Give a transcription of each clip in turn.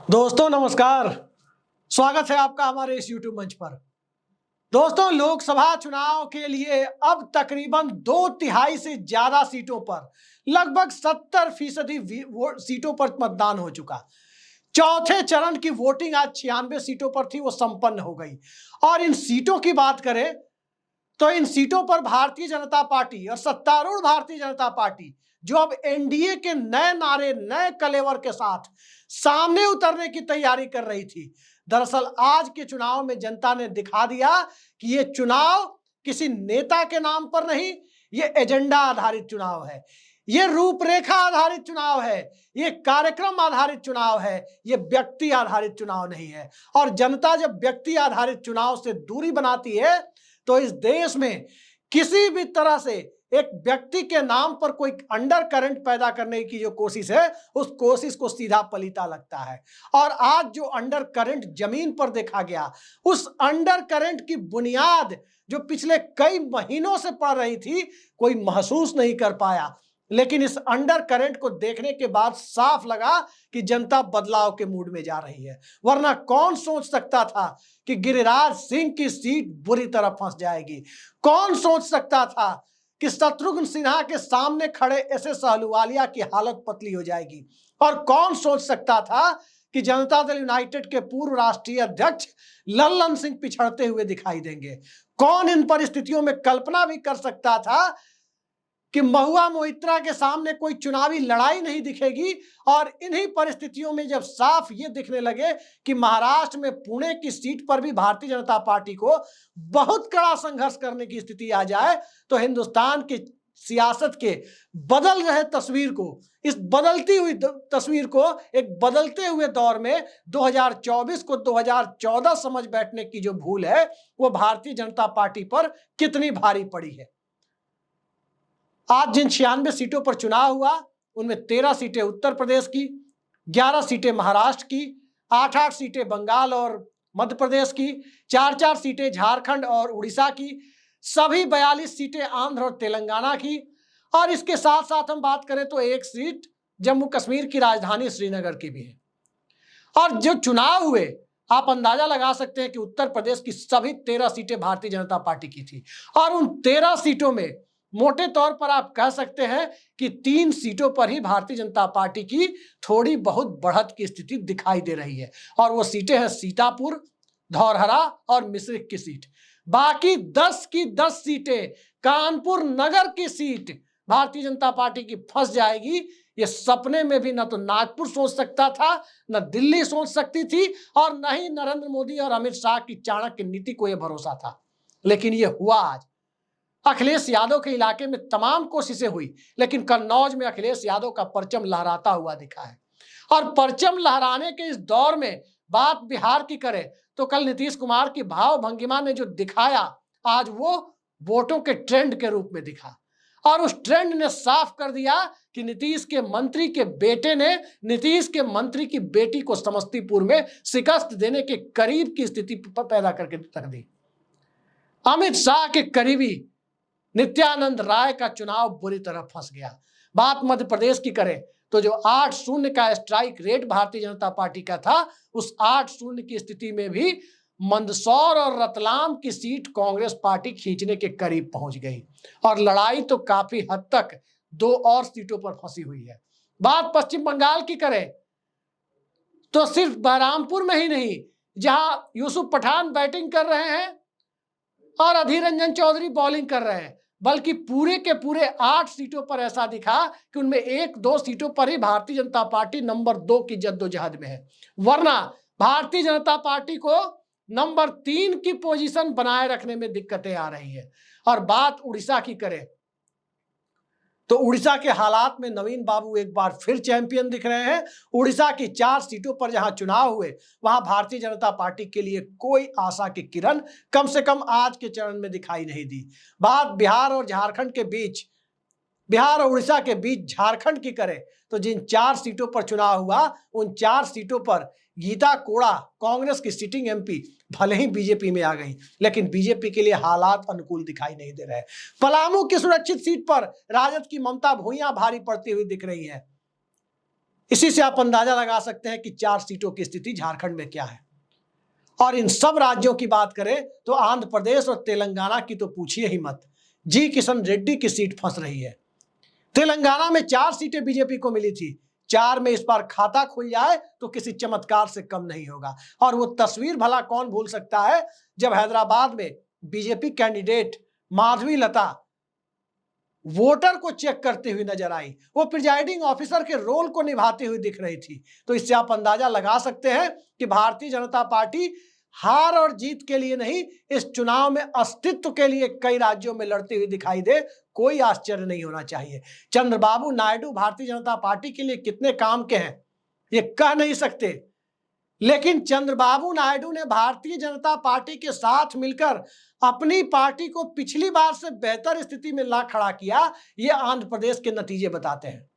दोस्तों नमस्कार। स्वागत है आपका हमारे इस YouTube मंच पर। दोस्तों, लोकसभा चुनाव के लिए अब तकरीबन 2/3 से ज्यादा सीटों पर लगभग 70% सीटों पर मतदान हो चुका। चौथे चरण की वोटिंग आज 96 सीटों पर थी, वो संपन्न हो गई। और इन सीटों की बात करें तो इन सीटों पर भारतीय जनता पार्टी और सत्तारूढ़ भारतीय जनता पार्टी, जो अब एनडीए के नए नारे, नए कलेवर के साथ सामने उतरने की तैयारी कर रही थी, दरअसल आज के चुनाव में जनता ने दिखा दिया कि ये चुनाव किसी नेता के नाम पर नहीं, ये एजेंडा आधारित चुनाव है, ये रूपरेखा आधारित चुनाव है, ये कार्यक्रम आधारित चुनाव है, ये व्यक्ति आधारित चुनाव नहीं है। और जनता जब व्यक्ति आधारित चुनाव से दूरी बनाती है तो इस देश में किसी भी तरह से एक व्यक्ति के नाम पर कोई अंडर करंट पैदा करने की जो कोशिश है, उस कोशिश को सीधा पलीता लगता है। और आज जो अंडर करंट जमीन पर देखा गया, उस अंडर करंट की बुनियाद जो पिछले कई महीनों से पड़ रही थी, कोई महसूस नहीं कर पाया। लेकिन इस अंडर करंट को देखने के बाद साफ लगा कि जनता बदलाव के मूड में जा रही है। वरना कौन सोच सकता था कि गिरिराज सिंह की सीट बुरी तरह फंस जाएगी। कौन सोच सकता था कि शत्रुघ्न सिन्हा के सामने खड़े एस.एस. अहलूवालिया की हालत पतली हो जाएगी। और कौन सोच सकता था कि जनता दल यूनाइटेड के पूर्व राष्ट्रीय अध्यक्ष लल्लन सिंह पिछड़ते हुए दिखाई देंगे। कौन इन परिस्थितियों में कल्पना भी कर सकता था कि महुआ मोइत्रा के सामने कोई चुनावी लड़ाई नहीं दिखेगी। और इन्हीं परिस्थितियों में जब साफ ये दिखने लगे कि महाराष्ट्र में पुणे की सीट पर भी भारतीय जनता पार्टी को बहुत कड़ा संघर्ष करने की स्थिति आ जाए, तो हिंदुस्तान की सियासत के बदल रहे तस्वीर को, इस बदलती हुई तस्वीर को एक बदलते हुए दौर में 2024 को 2014 समझ बैठने की जो भूल है, वो भारतीय जनता पार्टी पर कितनी भारी पड़ी है। आज जिन 96 सीटों पर चुनाव हुआ, उनमें 13 सीटें उत्तर प्रदेश की, 11 सीटें महाराष्ट्र की, 8-8 सीटें बंगाल और मध्य प्रदेश की, 4-4 सीटें झारखंड और उड़ीसा की, सभी 42 सीटें आंध्र और तेलंगाना की। और इसके साथ साथ हम बात करें तो एक सीट जम्मू कश्मीर की राजधानी श्रीनगर की भी है। और जो चुनाव हुए, आप अंदाजा लगा सकते हैं कि उत्तर प्रदेश की सभी 13 सीटें भारतीय जनता पार्टी की थी। और उन 13 सीटों में मोटे तौर पर आप कह सकते हैं कि 3 सीटों पर ही भारतीय जनता पार्टी की थोड़ी बहुत बढ़त की स्थिति दिखाई दे रही है। और वो सीटें हैं सीतापुर, धौरहरा और मिश्रिख की सीट। बाकी 10 की 10 सीटें, कानपुर नगर की सीट भारतीय जनता पार्टी की फंस जाएगी, ये सपने में भी न तो नागपुर सोच सकता था, न दिल्ली सोच सकती थी, और न ही नरेंद्र मोदी और अमित शाह की चाणक्य नीति को यह भरोसा था। लेकिन यह हुआ आज। अखिलेश यादव के इलाके में तमाम कोशिशें हुई, लेकिन कन्नौज में अखिलेश यादव का परचम लहराता हुआ दिखा है। और परचम लहराने के इस दौर में बात बिहार की करें तो कल नीतीश कुमार की भाव भंगिमा ने जो दिखाया, आज वो वोटों के ट्रेंड के रूप में दिखा। और उस ट्रेंड ने साफ कर दिया कि नीतीश के मंत्री के बेटे ने नीतीश के मंत्री की बेटी को समस्तीपुर में शिकस्त देने के करीब की स्थिति पैदा करके रख दी। अमित शाह के करीबी नित्यानंद राय का चुनाव बुरी तरह फंस गया। बात मध्य प्रदेश की करें तो जो 8-0 का strike rate Bharatiya Janata party का था, उस 8-0 की स्थिति में भी मंदसौर और रतलाम की सीट कांग्रेस पार्टी खींचने के करीब पहुंच गई। और लड़ाई तो काफी हद तक 2 और सीटों पर फंसी हुई है। बात पश्चिम बंगाल की करें तो सिर्फ बहरामपुर में ही नहीं, जहां यूसुफ पठान बैटिंग कर रहे हैं और अधीर रंजन चौधरी बॉलिंग कर रहे हैं, बल्कि पूरे के पूरे 8 सीटों पर ऐसा दिखा कि उनमें 1-2 सीटों पर ही भारतीय जनता पार्टी नंबर 2 की जद्दोजहद में है। वरना भारतीय जनता पार्टी को नंबर 3 की पोजीशन बनाए रखने में दिक्कतें आ रही है। और बात उड़ीसा की करें तो उड़ीसा के हालात में नवीन बाबू एक बार फिर चैंपियन दिख रहे हैं। उड़ीसा की 4 सीटों पर जहां चुनाव हुए, वहां भारतीय जनता पार्टी के लिए कोई आशा की किरण कम से कम आज के चरण में दिखाई नहीं दी। बात बिहार और झारखंड के बीच, बिहार और उड़ीसा के बीच झारखंड की करें तो जिन 4 सीटों पर चुनाव हुआ, उन 4 सीटों पर गीता कोड़ा, कांग्रेस की सिटिंग एमपी, भले ही बीजेपी में आ गई, लेकिन बीजेपी के लिए हालात अनुकूल दिखाई नहीं दे रहे। पलामू की सुरक्षित सीट पर राजद की ममता भूइयां भारी पड़ती हुई दिख रही है। इसी से आप अंदाजा लगा सकते हैं कि 4 सीटों की स्थिति झारखंड में क्या है। और इन सब राज्यों की बात करें तो आंध्र प्रदेश और तेलंगाना की तो पूछिए ही मत। जी किशन रेड्डी की सीट फंस रही है। तेलंगाना में 4 सीटें बीजेपी को मिली थी, 4 में इस बार खाता खुल जाए तो किसी चमत्कार से कम नहीं होगा। और वो तस्वीर भला कौन भूल सकता है जब हैदराबाद में बीजेपी कैंडिडेट माधवी लता वोटर को चेक करते हुए नजर आई। वो प्रिजाइडिंग ऑफिसर के रोल को निभाते हुए दिख रही थी। तो इससे आप अंदाजा लगा सकते हैं कि भारतीय जनता पार्टी हार और जीत के लिए नहीं, इस चुनाव में अस्तित्व के लिए कई राज्यों में लड़ती हुई दिखाई दे, कोई आश्चर्य नहीं होना चाहिए। चंद्रबाबू नायडू भारतीय जनता पार्टी के लिए कितने काम के हैं ये कह नहीं सकते, लेकिन चंद्रबाबू नायडू ने भारतीय जनता पार्टी के साथ मिलकर अपनी पार्टी को पिछली बार से बेहतर स्थिति में ला खड़ा किया। ये आंध्र प्रदेश के नतीजे बताते हैं।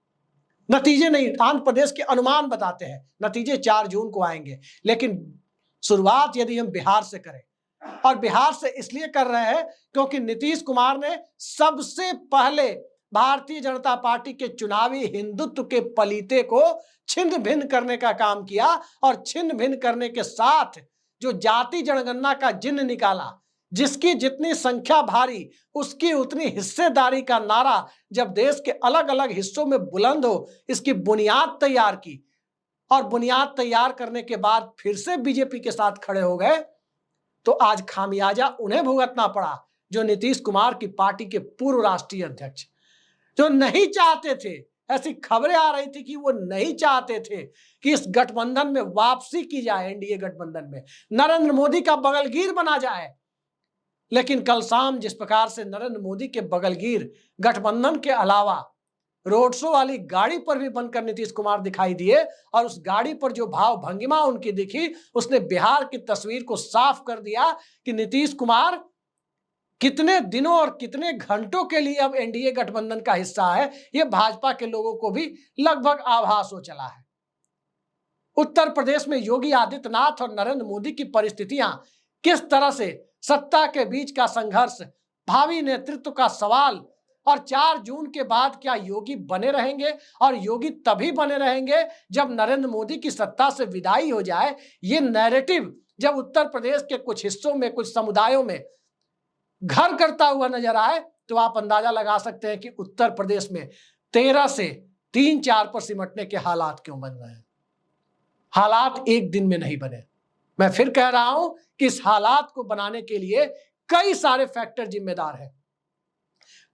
नतीजे नहीं, आंध्र प्रदेश के अनुमान बताते हैं। नतीजे 4 जून को आएंगे। लेकिन शुरुआत यदि हम बिहार से करें, और बिहार से इसलिए कर रहे हैं क्योंकि नीतीश कुमार ने सबसे पहले भारतीय जनता पार्टी के चुनावी हिंदुत्व के पलीते को छिन्न भिन्न करने का काम किया। और छिन्न भिन्न करने के साथ जो जाति जनगणना का जिन्न निकाला, जिसकी जितनी संख्या भारी उसकी उतनी हिस्सेदारी का नारा जब देश के अलग अलग हिस्सों में बुलंद हो, इसकी बुनियाद तैयार की। और बुनियाद तैयार करने के बाद फिर से बीजेपी के साथ खड़े हो गए, तो आज खामियाजा उन्हें भुगतना पड़ा जो नीतीश कुमार की पार्टी के पूर्व राष्ट्रीय अध्यक्ष, जो नहीं चाहते थे, ऐसी खबरें आ रही थी कि वो नहीं चाहते थे कि इस गठबंधन में वापसी की जाए, एनडीए गठबंधन में नरेंद्र मोदी का बगलगीर बना जाए। लेकिन कल शाम जिस प्रकार से नरेंद्र मोदी के बगलगीर गठबंधन के अलावा रोड शो वाली गाड़ी पर भी बनकर नीतीश कुमार दिखाई दिए, और उस गाड़ी पर जो भाव भंगिमा उनकी दिखी, उसने बिहार की तस्वीर को साफ कर दिया कि नीतीश कुमार कितने दिनों और कितने घंटों के लिए अब एनडीए गठबंधन का हिस्सा है। यह भाजपा के लोगों को भी लगभग आभास हो चला है। उत्तर प्रदेश में योगी आदित्यनाथ और नरेंद्र मोदी की परिस्थितियां किस तरह से, सत्ता के बीच का संघर्ष, भावी नेतृत्व का सवाल, और 4 जून के बाद क्या योगी बने रहेंगे, और योगी तभी बने रहेंगे जब नरेंद्र मोदी की सत्ता से विदाई हो जाए। ये नैरेटिव जब उत्तर प्रदेश के कुछ हिस्सों में, कुछ समुदायों में घर करता हुआ नजर आए, तो आप अंदाजा लगा सकते हैं कि उत्तर प्रदेश में 13 से 3-4 पर सिमटने के हालात क्यों बन रहे हैं। हालात एक दिन में नहीं बने। मैं फिर कह रहा हूं कि इस हालात को बनाने के लिए कई सारे फैक्टर जिम्मेदार हैं।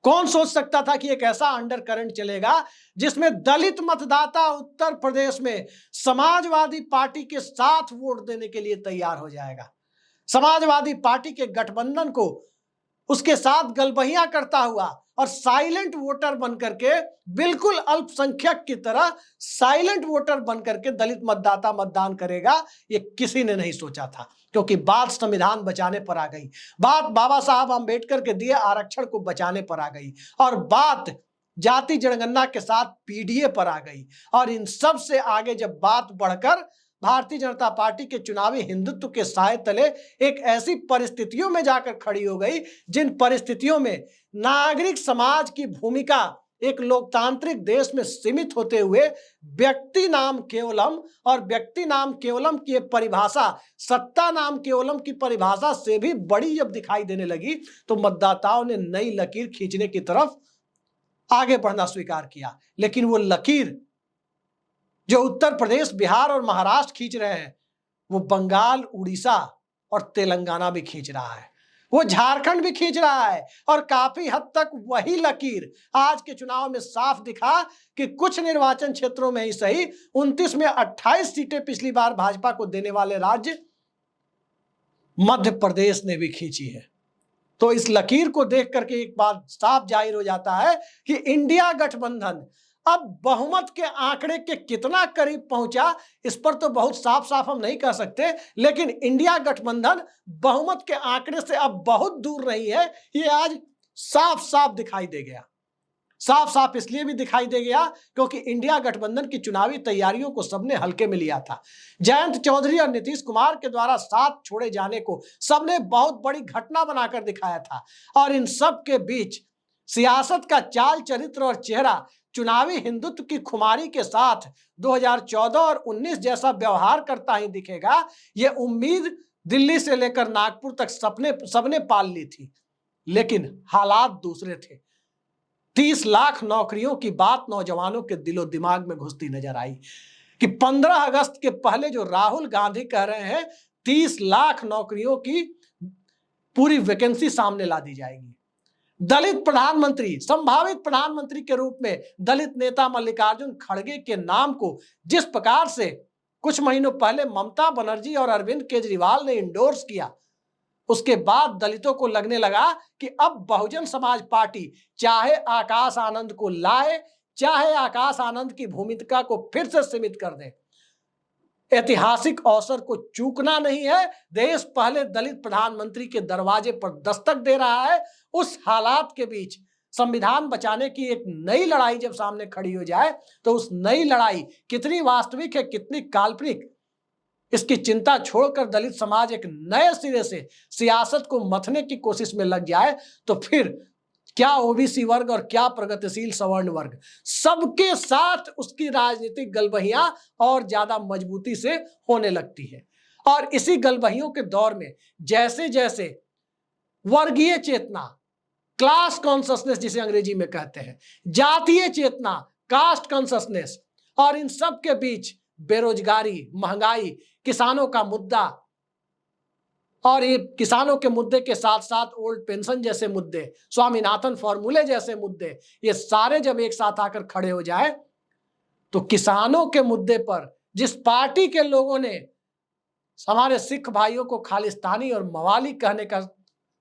कौन सोच सकता था कि एक ऐसा अंडर करंट चलेगा जिसमें दलित मतदाता उत्तर प्रदेश में समाजवादी पार्टी के साथ वोट देने के लिए तैयार हो जाएगा। समाजवादी पार्टी के गठबंधन को उसके साथ गलबहियां करता हुआ और साइलेंट वोटर बनकर के, बिल्कुल अल्पसंख्यक की तरह साइलेंट वोटर बनकर के दलित मतदाता मतदान करेगा, ये किसी ने नहीं सोचा था। क्योंकि बात संविधान बचाने पर आ गई, बात बाबा साहब अंबेडकर के दिए आरक्षण को बचाने पर आ गई, और बात जाति जनगणना के साथ पीडीए पर आ गई। और इन सब से आगे जब बात बढ़कर भारतीय जनता पार्टी के चुनावी हिंदुत्व के साए तले एक ऐसी परिस्थितियों में जाकर खड़ी हो गई, जिन परिस्थितियों में नागरिक समाज की भूमिका एक लोकतांत्रिक देश में सीमित होते हुए व्यक्ति नाम केवलम, और व्यक्ति नाम केवलम की परिभाषा सत्ता नाम केवलम की परिभाषा से भी बड़ी जब दिखाई देने लगी, तो मतदाताओं ने नई लकीर खींचने की तरफ आगे बढ़ना स्वीकार किया। लेकिन वो लकीर जो उत्तर प्रदेश, बिहार और महाराष्ट्र खींच रहे हैं, वो बंगाल, उड़ीसा और तेलंगाना भी खींच रहा है, वो झारखंड भी खींच रहा है। और काफी हद तक वही लकीर आज के चुनाव में साफ दिखा कि कुछ निर्वाचन क्षेत्रों में ही सही, 29 में 28 सीटें पिछली बार भाजपा को देने वाले राज्य मध्य प्रदेश ने भी खींची है। तो इस लकीर को देख करके एक बात साफ जाहिर हो जाता है कि इंडिया गठबंधन अब बहुमत के आंकड़े के कितना करीब पहुंचा, इस पर तो बहुत साफ साफ हम नहीं कह सकते, लेकिन इंडिया गठबंधन बहुमत के आंकड़े से अब बहुत दूर नहीं है, ये आज साफ साफ दिखाई दे गया। साफ साफ इसलिए भी दिखाई दे गया क्योंकि इंडिया गठबंधन की चुनावी तैयारियों को सबने हल्के में लिया था। जयंत चौधरी और नीतीश कुमार के द्वारा साथ छोड़े जाने को सबने बहुत बड़ी घटना बनाकर दिखाया था। और इन सब के बीच सियासत का चाल चरित्र और चेहरा चुनावी हिंदुत्व की खुमारी के साथ 2014 और 19 जैसा व्यवहार करता ही दिखेगा, यह उम्मीद दिल्ली से लेकर नागपुर तक सबने पाल ली थी। लेकिन हालात दूसरे थे। 30 लाख नौकरियों की बात नौजवानों के दिलो दिमाग में घुसती नजर आई कि 15 अगस्त के पहले जो राहुल गांधी कह रहे हैं 30 लाख नौकरियों की पूरी वैकेंसी सामने ला दी जाएगी। दलित प्रधानमंत्री, संभावित प्रधानमंत्री के रूप में दलित नेता मल्लिकार्जुन खड़गे के नाम को जिस प्रकार से कुछ महीनों पहले ममता बनर्जी और अरविंद केजरीवाल ने इंडोर्स किया, उसके बाद दलितों को लगने लगा कि अब बहुजन समाज पार्टी चाहे आकाश आनंद को लाए, चाहे आकाश आनंद की भूमिका को फिर से सीमित कर दे, ऐतिहासिक अवसर को चूकना नहीं है। देश पहले दलित प्रधानमंत्री के दरवाजे पर दस्तक दे रहा है। उस हालात के बीच संविधान बचाने की एक नई लड़ाई जब सामने खड़ी हो जाए तो उस नई लड़ाई कितनी वास्तविक है, कितनी काल्पनिक, इसकी चिंता छोड़कर दलित समाज एक नए सिरे से सियासत को मथने की कोशिश में लग जाए तो फिर क्या ओबीसी वर्ग और क्या प्रगतिशील सवर्ण वर्ग, सबके साथ उसकी राजनीतिक गलबहियां और ज्यादा मजबूती से होने लगती है। और इसी गलबहियों के दौर में जैसे जैसे वर्गीय चेतना, क्लास कॉन्शसनेस जिसे अंग्रेजी में कहते हैं, जातीय चेतना, कास्ट कॉन्शसनेस, और इन सब के बीच बेरोजगारी, महंगाई, किसानों का मुद्दा, और ये किसानों के मुद्दे के साथ साथ ओल्ड पेंशन जैसे मुद्दे, स्वामीनाथन फॉर्मूले जैसे मुद्दे, ये सारे जब एक साथ आकर खड़े हो जाए तो किसानों के मुद्दे पर जिस पार्टी के लोगों ने हमारे सिख भाइयों को खालिस्तानी और मवाली कहने का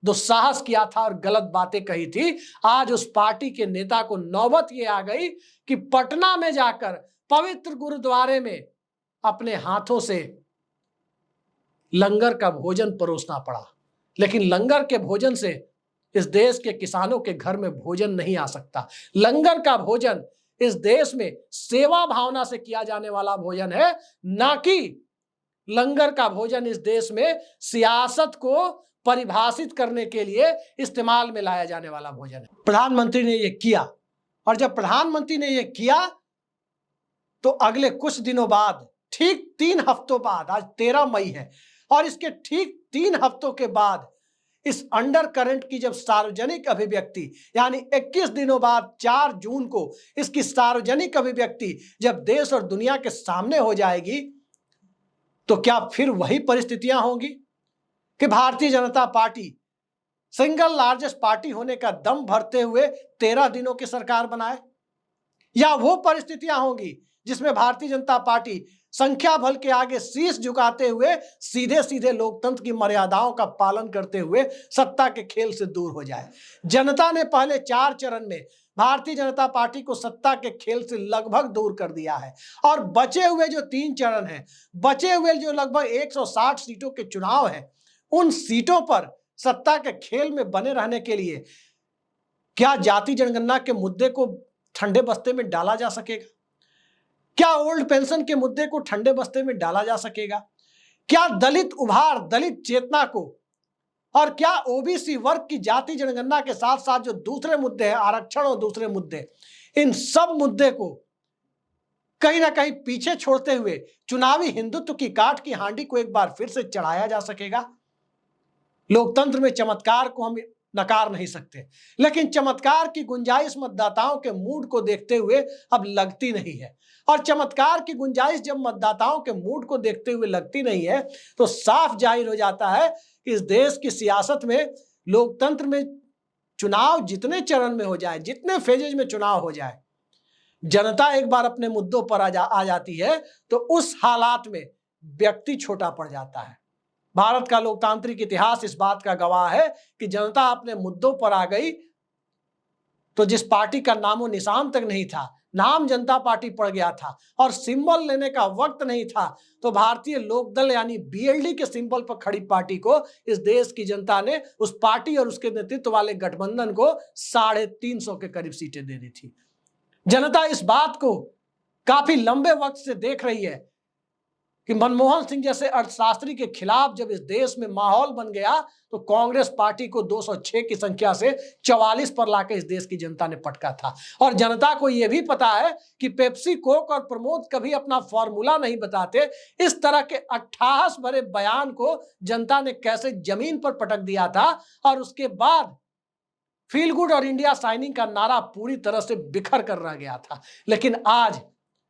दुस्साहस किया था और गलत बातें कही थी, आज उस पार्टी के नेता को नौबत ये आ गई कि पटना में जाकर पवित्र गुरुद्वारे में अपने हाथों से लंगर का भोजन परोसना पड़ा। लेकिन लंगर के भोजन से इस देश के किसानों के घर में भोजन नहीं आ सकता। लंगर का भोजन इस देश में सेवा भावना से किया जाने वाला भोजन है, ना कि लंगर का भोजन इस देश में सियासत को परिभाषित करने के लिए इस्तेमाल में लाया जाने वाला भोजन है। प्रधानमंत्री ने यह किया, और जब प्रधानमंत्री ने यह किया तो अगले कुछ दिनों बाद, ठीक 3 हफ्तों बाद, आज 13 मई है, और इसके ठीक 3 हफ्तों के बाद इस अंडर करंट की जब सार्वजनिक अभिव्यक्ति, यानी 21 दिनों बाद 4 जून को इसकी सार्वजनिक अभिव्यक्ति जब देश और दुनिया के सामने हो जाएगी तो क्या फिर वही परिस्थितियां होंगी कि Bharatiya Janata party single largest party होने का दम भरते हुए 13 दिनों की सरकार बनाए, या वो परिस्थितियां होंगी जिसमें भारतीय जनता पार्टी संख्या बल के आगे शीश झुकाते हुए सीधे सीधे लोकतंत्र की मर्यादाओं का पालन करते हुए सत्ता के खेल से दूर हो जाए। जनता ने पहले 4 चरण में भारतीय जनता पार्टी को सत्ता के खेल से लगभग दूर कर दिया है, और बचे हुए जो 3 चरण हैं, बचे हुए जो लगभग 160 सीटों के चुनाव हैं, उन सीटों पर सत्ता के खेल में बने रहने के लिए क्या जाति जनगणना के मुद्दे को ठंडे बस्ते में डाला जा सकेगा? क्या ओल्ड पेंशन के मुद्दे को ठंडे बस्ते में डाला जा सकेगा? क्या दलित उभार, दलित चेतना को, और क्या ओबीसी वर्ग की जाति जनगणना के साथ साथ जो दूसरे मुद्दे हैं, आरक्षण और दूसरे मुद्दे, इन सब मुद्दे को कहीं ना कहीं पीछे छोड़ते हुए चुनावी हिंदुत्व की काट की हांडी को एक बार फिर से चढ़ाया जा सकेगा? लोकतंत्र में चमत्कार को हम नकार नहीं सकते, लेकिन चमत्कार की गुंजाइश मतदाताओं के मूड को देखते हुए अब लगती नहीं है। और चमत्कार की गुंजाइश जब मतदाताओं के मूड को देखते हुए लगती नहीं है तो साफ जाहिर हो जाता है कि इस देश की सियासत में, लोकतंत्र में चुनाव जितने चरण में हो जाए, जितने फेजेज में चुनाव हो जाए, जनता एक बार अपने मुद्दों पर आ जाती है तो उस हालात में व्यक्ति छोटा पड़ जाता है। भारत का लोकतांत्रिक इतिहास इस बात का गवाह है कि जनता अपने मुद्दों पर आ गई तो जिस पार्टी का नामो निशान तक नहीं था, नाम जनता पार्टी पड़ गया था और सिंबल लेने का वक्त नहीं था, तो भारतीय लोकदल यानी बीएलडी के सिंबल पर खड़ी पार्टी को इस देश की जनता ने, उस पार्टी और उसके नेतृत्व वाले गठबंधन को 350 के करीब सीटें दे दी थी। जनता इस बात को काफी लंबे वक्त से देख रही है कि मनमोहन सिंह जैसे अर्थशास्त्री के खिलाफ जब इस देश में माहौल बन गया तो कांग्रेस पार्टी को 206 की संख्या से 44 पर लाकर इस देश की जनता ने पटका था। और जनता को यह भी पता है कि पेप्सी, कोक और प्रमोद कभी अपना फॉर्मूला नहीं बताते। इस तरह के 28 भरे बयान को जनता ने कैसे जमीन पर पटक दिया था और उसके बाद फील गुड और इंडिया शाइनिंग का नारा पूरी तरह से बिखर कर रह गया था। लेकिन आज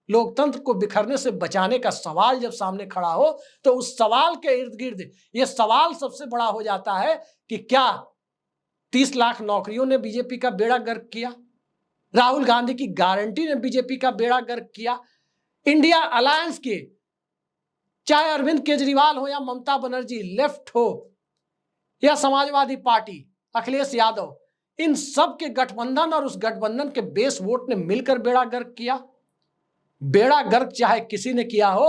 लोकतंत्र को बिखरने से बचाने का सवाल जब सामने खड़ा हो तो उस सवाल के इर्द गिर्द यह सवाल सबसे बड़ा हो जाता है कि क्या 30 लाख नौकरियों ने बीजेपी का बेड़ा गर्क किया? राहुल गांधी की गारंटी ने बीजेपी का बेड़ा गर्क किया? इंडिया अलायंस के चाहे अरविंद केजरीवाल हो या ममता बनर्जी, लेफ्ट हो या समाजवादी पार्टी, अखिलेश यादव, इन सब के गठबंधन और उस गठबंधन के बेस वोट ने मिलकर बेड़ा गर्क किया? बेड़ा गर्क चाहे किसी ने किया हो,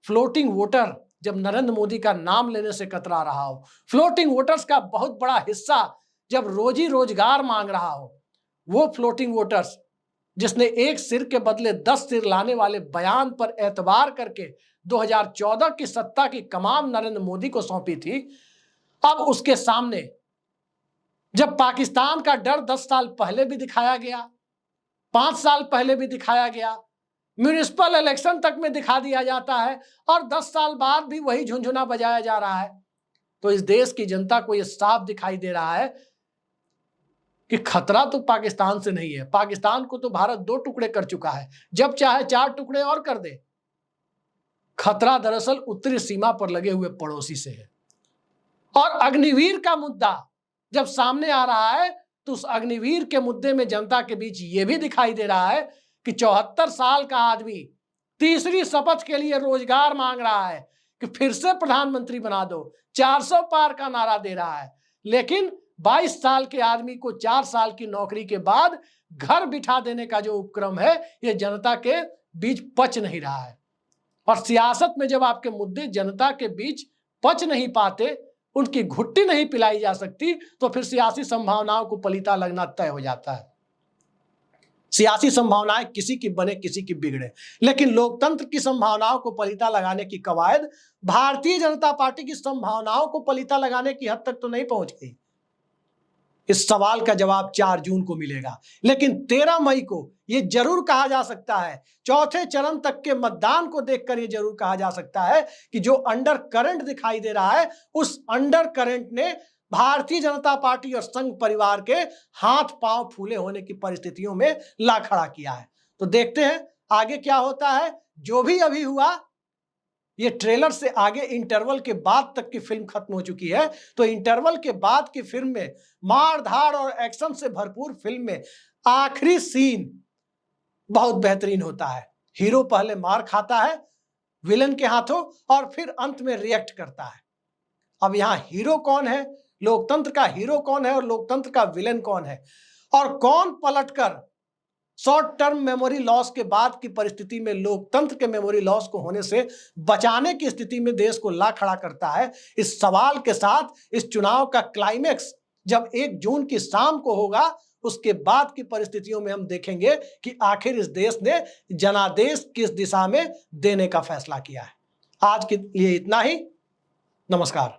फ्लोटिंग वोटर जब नरेंद्र मोदी का नाम लेने से कतरा रहा हो, फ्लोटिंग वोटर्स का बहुत बड़ा हिस्सा जब रोजी रोजगार मांग रहा हो, वो फ्लोटिंग वोटर्स जिसने एक सिर के बदले 10 सिर लाने वाले बयान पर एतबार करके 2014 की सत्ता की कमान नरेंद्र मोदी को सौंपी थी, अब उसके सामने जब पाकिस्तान का डर 10 साल पहले भी दिखाया गया, 5 साल पहले भी दिखाया गया, म्युनिसिपल इलेक्शन तक में दिखा दिया जाता है और 10 साल बाद भी वही झुनझुना बजाया जा रहा है, तो इस देश की जनता को यह साफ दिखाई दे रहा है कि खतरा तो पाकिस्तान से नहीं है। पाकिस्तान को तो भारत 2 टुकड़े कर चुका है, जब चाहे 4 टुकड़े और कर दे। खतरा दरअसल उत्तरी सीमा पर लगे हुए पड़ोसी से है। और अग्निवीर का मुद्दा जब सामने आ रहा है तो उस अग्निवीर के मुद्दे में जनता के बीच यह भी दिखाई दे रहा है कि 74 साल का आदमी तीसरी शपथ के लिए रोजगार मांग रहा है कि फिर से प्रधानमंत्री बना दो, 400 पार का नारा दे रहा है, लेकिन 22 साल के आदमी को 4 साल की नौकरी के बाद घर बिठा देने का जो उपक्रम है यह जनता के बीच पच नहीं रहा है। और सियासत में जब आपके मुद्दे जनता के बीच पच नहीं पाते, उनकी घुट्टी नहीं पिलाई जा सकती, तो फिर सियासी संभावनाओं को पलीता लगना तय हो जाता है। सियासी संभावनाएं किसी की बने किसी की बिगड़े, लेकिन लोकतंत्र की संभावनाओं को पलीता लगाने की कवायद भारतीय जनता पार्टी की संभावनाओं को पलीता लगाने की हद तक तो नहीं पहुंच गई। इस सवाल का जवाब 4 जून को मिलेगा, लेकिन 13 मई को यह जरूर कहा जा सकता है, चौथे चरण तक के मतदान को देखकर यह जरूर कहा जा सकता है कि जो अंडर करंट दिखाई दे रहा है उस अंडर करंट ने भारतीय जनता पार्टी और संघ परिवार के हाथ पांव फूले होने की परिस्थितियों में ला खड़ा किया है। तो देखते हैं आगे क्या होता है। जो भी अभी हुआ, ये ट्रेलर से आगे इंटरवल के बाद तक की फिल्म खत्म हो चुकी है, तो इंटरवल के बाद की फिल्म में मार धाड़ और एक्शन से भरपूर फिल्म में आखिरी सीन बहुत बेहतरीन होता है। हीरो पहले मार खाता है विलन के हाथों और फिर अंत में रिएक्ट करता है। अब यहां हीरो कौन है, लोकतंत्र का हीरो कौन है और लोकतंत्र का विलेन कौन है, और कौन पलटकर शॉर्ट टर्म मेमोरी लॉस के बाद की परिस्थिति में लोकतंत्र के मेमोरी लॉस को होने से बचाने की स्थिति में देश को ला खड़ा करता है, इस सवाल के साथ इस चुनाव का क्लाइमेक्स जब 1 जून की शाम को होगा, उसके बाद की परिस्थितियों में हम देखेंगे कि आखिर इस देश ने जनादेश किस दिशा में देने का फैसला किया है। आज के लिए इतना ही। नमस्कार।